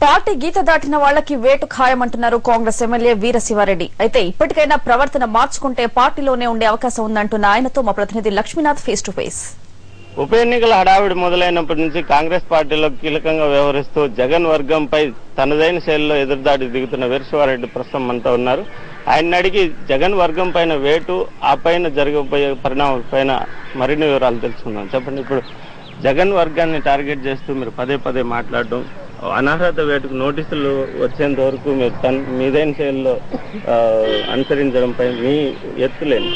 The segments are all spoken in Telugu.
పార్టీ గీత దాటిన వాళ్లకి వేటు ఖాయమంటున్నారు కాంగ్రెస్ ఎమ్మెల్యే వీరశివారెడ్డి. అయితే ఇప్పటికైనా ప్రవర్తన మార్చుకుంటే పార్టీలోనే ఉండే అవకాశం ఉందంటున్న ఆయనతో మా ప్రతినిధి లక్ష్మీనాథ్ ఫేస్ టు ఫేస్. ఉప ఎన్నికల హడావిడి మొదలైనప్పటి నుంచి కాంగ్రెస్ పార్టీలో కీలకంగా వ్యవహరిస్తూ జగన్ వర్గంపై తనదైన శైలిలో ఎదురుదాడి దిగుతున్న వీరశివారెడ్డి ప్రస్తుతం మనతో ఉన్నారు. ఆయన అడిగి జగన్ వర్గం పైన వేటు, ఆ పైన జరగబోయే పరిణామాల పైన మరిన్ని వివరాలు తెలుసుకుందాం. చెప్పండి, ఇప్పుడు జగన్ వర్గాన్ని టార్గెట్ చేస్తూ మీరు పదే పదే మాట్లాడడం, అనర్హత వేటుకు నోటీసులు వచ్చేంత వరకు మీరు మీదైన శైలిలో అనుసరించడంపై మీ ఎత్తులేని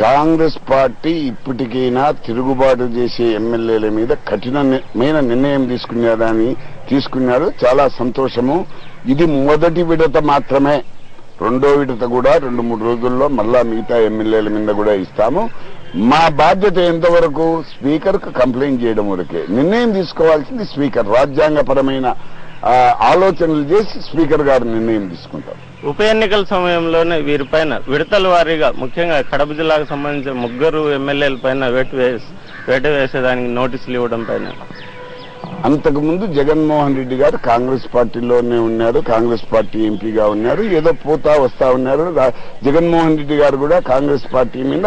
కాంగ్రెస్ పార్టీ ఇప్పటికైనా తిరుగుబాటు చేసే ఎమ్మెల్యేల మీద కఠినమైన నిర్ణయం తీసుకున్నారు. చాలా సంతోషము. ఇది మొదటి విడత మాత్రమే. రెండో విడత కూడా 2-3 రోజుల్లో మళ్ళా మిగతా ఎమ్మెల్యేల మీద కూడా ఇస్తాము. మా బాధ్యత ఎంతవరకు స్పీకర్ కు కంప్లైంట్ చేయడం వరకే. నిర్ణయం తీసుకోవాల్సింది స్పీకర్. రాజ్యాంగపరమైన ఆలోచనలు చేసి స్పీకర్ గారు నిర్ణయం తీసుకుంటారు. ఉప ఎన్నికల సమయంలోనే వీరిపైన విడతల వారీగా ముఖ్యంగా కడప జిల్లాకు సంబంధించిన 3 ఎమ్మెల్యేల పైన వేట వేసేదానికి నోటీసులు ఇవ్వడం పైన అంతకుముందు జగన్మోహన్ రెడ్డి గారు కాంగ్రెస్ పార్టీలోనే ఉన్నారు. కాంగ్రెస్ పార్టీ ఎంపీగా ఉన్నారు. ఏదో పోతా వస్తా ఉన్నారు. జగన్మోహన్ రెడ్డి గారు కూడా కాంగ్రెస్ పార్టీ మీద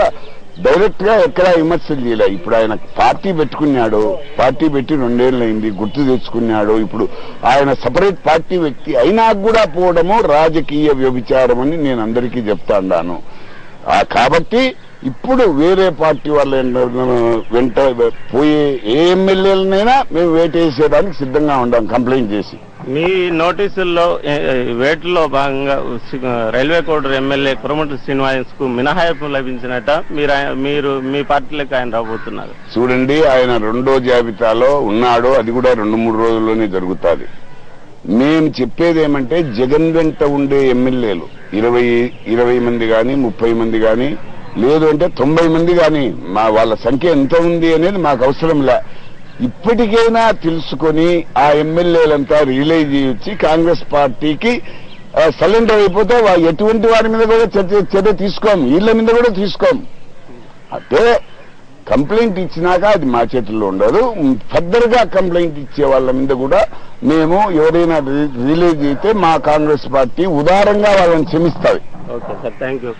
డైరెక్ట్ గా ఎక్కడా విమర్శలు చేయలే. ఇప్పుడు ఆయన పార్టీ పెట్టుకున్నాడు. పార్టీ పెట్టి 2 ఏళ్లైంది. గుర్తు తెచ్చుకున్నాడు. ఇప్పుడు ఆయన సపరేట్ పార్టీ వ్యక్తి అయినా కూడా పోవడము రాజకీయ వ్యభిచారం అని నేను అందరికీ చెప్తా ఉన్నాను. కాబట్టి ఇప్పుడు వేరే పార్టీ వాళ్ళ వెంట పోయే ఏ ఎమ్మెల్యేలనైనా మేము వేటేసేయడానికి సిద్ధంగా ఉన్నాం కంప్లైంట్ చేసి. మీ నోటీసుల్లో వేటులో భాగంగా రైల్వే కోడూరు ఎమ్మెల్యే కురమటి శ్రీనివాస్ కు మినహాయింపు లభించినట్ట మీరు మీ పార్టీలోకి ఆయన రాబోతున్నారు. చూడండి, ఆయన 2వ జాబితాలో ఉన్నాడు. అది కూడా 2-3 రోజుల్లోనే జరుగుతుంది. మేము చెప్పేది ఏమంటే జగన్ వెంట ఉండే ఎమ్మెల్యేలు 20 మంది గాని 30 మంది గాని లేదు అంటే 90 మంది గాని వాళ్ళ సంఖ్య ఎంత ఉంది అనేది మాకు అవసరం లే. ఇప్పటికైనా తెలుసుకొని ఆ ఎమ్మెల్యేలంతా రియలైజ్ చేయొచ్చి కాంగ్రెస్ పార్టీకి సరెండర్ అయిపోతే ఎటువంటి వారి మీద కూడా చర్య తీసుకోం. వీళ్ళ మీద కూడా తీసుకోం. అంటే కంప్లైంట్ ఇచ్చినాక అది మా చేతుల్లో ఉండదు. ఫర్దర్ గా కంప్లైంట్ ఇచ్చే వాళ్ళ మీద కూడా మేము ఎవరైనా రిలీజ్ అయితే మా కాంగ్రెస్ పార్టీ ఉదారంగా వాళ్ళని క్షమిస్తాయి. Okay sir, thank you.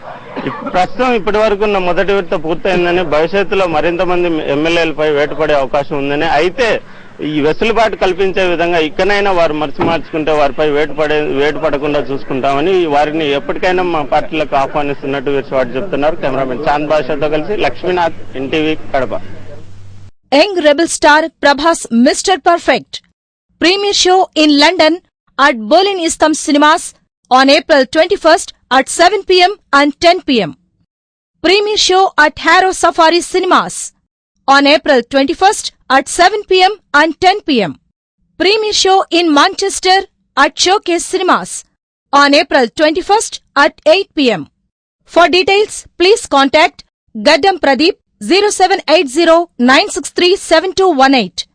ప్రస్తుతం ఇప్పటి వరకు ఉన్న మొదటి విడత పూర్తయిందని, భవిష్యత్తులో మరింత మంది ఎమ్మెల్యేలపై వేటుపడే అవకాశం ఉందని, అయితే ఈ వెసులుబాటు కల్పించే విధంగా ఇక్కడైనా వారు మార్చుకుంటే వారిపై వేటు పడకుండా చూసుకుంటామని వారిని ఎప్పటికైనా మా పార్టీలకు ఆహ్వానిస్తున్నట్టు వీరశివారెడ్డి చెప్తున్నారు. కెమెరామెన్ చాంద్ బాషాతో కలిసి Lakshminath, NTV, Kadapa. Young rebel star Prabhas mister perfect premiere show in London at Berlin Isthmus Cinemas on April 21st at 7 p.m. and 10 p.m. Premiere show at Harrow Safari Cinemas on April 21st at 7 p.m. and 10 p.m. Premiere show in Manchester at Showcase Cinemas on April 21st at 8 p.m. For details, please contact Gaddam Pradeep 0780 963 7218.